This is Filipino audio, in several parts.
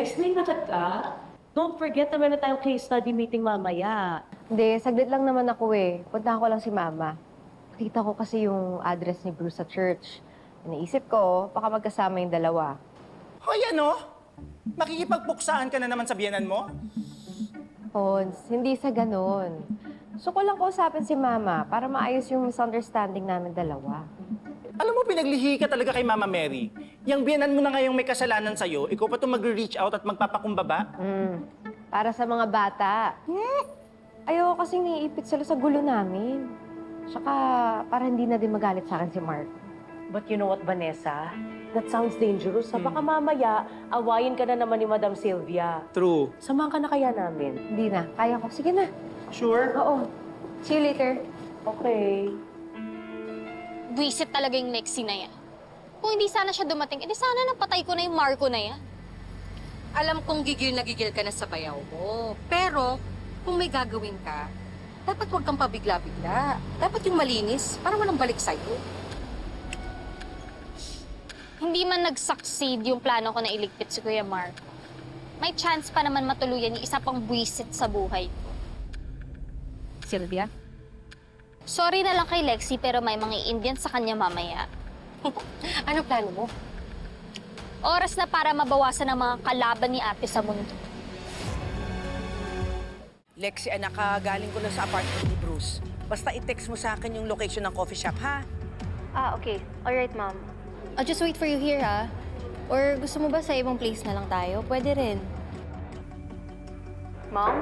Lex, may nakat ka? Don't forget na meron tayong case study meeting mamaya. Hindi, saglit lang naman ako eh. Puntahan ko lang si Mama. Nakita ko kasi yung address ni Bruce sa church. Naisip ko, baka magkasama yung dalawa. Hoy, ano? Makikipagpuksaan ka na naman sa biyenan mo? Pons, hindi sa ganun. Gusto ko lang kausapin si Mama para maayos yung misunderstanding namin dalawa. Alam mo, pinaglihi ka talaga kay Mama Mary. Yang biyenan mo na ngayong may kasalanan sa'yo, ikaw pa itong mag-reach out at magpapakumbaba? Para sa mga bata. Ayoko kasing naiipit sila sa gulo namin. Tsaka para hindi na din magalit sa akin si Mark. But you know what, Vanessa? That sounds dangerous. Baka mamaya, awayin ka na naman ni Madam Sylvia. True. Samahan ka na kaya namin? Hindi na. Kaya ko. Sige na. Sure? Oo. See you later. Okay. Buisit talaga yung Lexi na yan. Kung hindi sana siya dumating, edi sana napatay ko na yung Marco na yan. Alam kong gigil na gigil ka na sa bayaw mo. Pero, kung may gagawin ka, dapat huwag kang pabigla-bigla. Dapat yung malinis para walang balik sa'yo. Hindi man nag-succeed yung plano ko na iligpit si Kuya Marco. May chance pa naman matuluyan yung isa pang buwisit sa buhay ko. Sylvia? Sorry na lang kay Lexi pero may mga Indian sa kanya mamaya. Ano plano mo? Oras na para mabawasan ang mga kalaban ni ate sa mundo. Lexi, anak, galing ko lang sa apartment ni Bruce. Basta i-text mo sa akin yung location ng coffee shop, ha? Okay. Alright, Mom. I'll just wait for you here, ha? Or gusto mo ba sa ibang place na lang tayo? Pwede rin. Mom?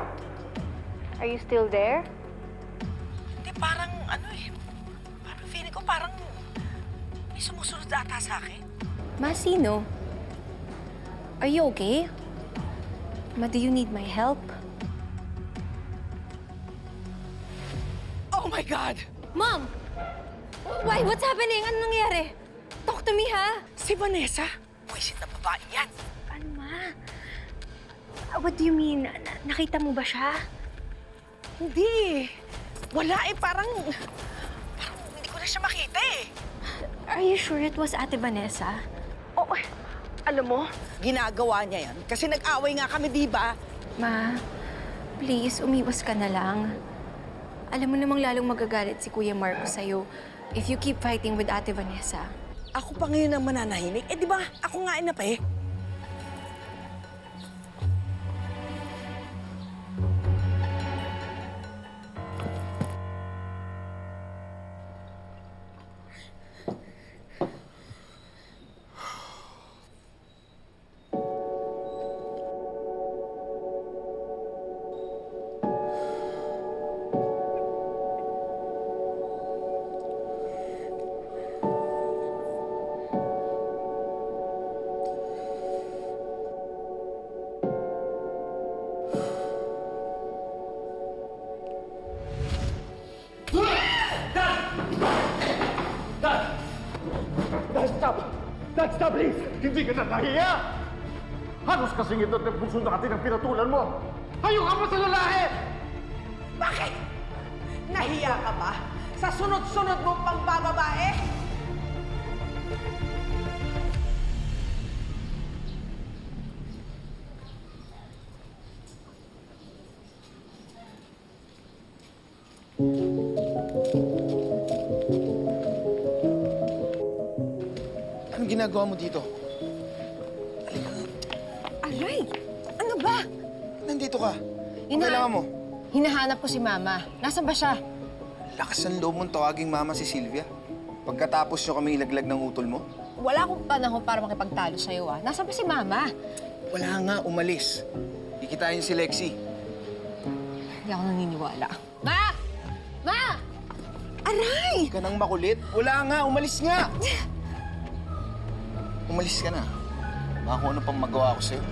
Are you still there? Hindi, parang parang feeling ko parang may sumusunod ata sa akin. Ma, sino? Are you okay? Ma, do you need my help? Oh my God! Mom! Why? What's happening? Ano nangyari? Talk to me, ha? Si Vanessa? Wisit na babae yan. Ano, Ma? What do you mean? Nakita mo ba siya? Hindi. Wala parang hindi ko na siya makita eh. Are you sure it was Ate Vanessa? Oh, alam mo, ginagawa niya yan kasi nag-away nga kami, di ba? Ma, please, umiwas ka na lang. Alam mo namang lalong magagalit si Kuya Marco sa'yo if you keep fighting with Ate Vanessa. Ako pa ngayon ang mananahimik. Eh, di ba? Ako nga inape. Dad, stop, please! Hindi ka na nahiya! Halos kasing ito at puso na natin ang pinatulan mo! Hayok ka pa sa lalaki! Bakit? Nahiya ka ba? Sa sunod-sunod mong pangbababae? Anong ginagawa mo dito? Aray! Ano ba? Nandito ka. Ang kailangan mo? Hinahanap ko si Mama. Nasaan ba siya? Lakas ng loob mong tawaging mama si Sylvia. Pagkatapos nyo kami ilaglag ng utol mo? Wala akong panahon para makipagtalo sa'yo, ah. Nasaan ba si Mama? Wala nga, umalis. Kikitain si Lexi. Hindi ako naniniwala. Ma! Ma! Aray! Huwag ka nang makulit. Wala nga, umalis nga! Umalis ka na. Baka kung ano pang magawa ko sa'yo.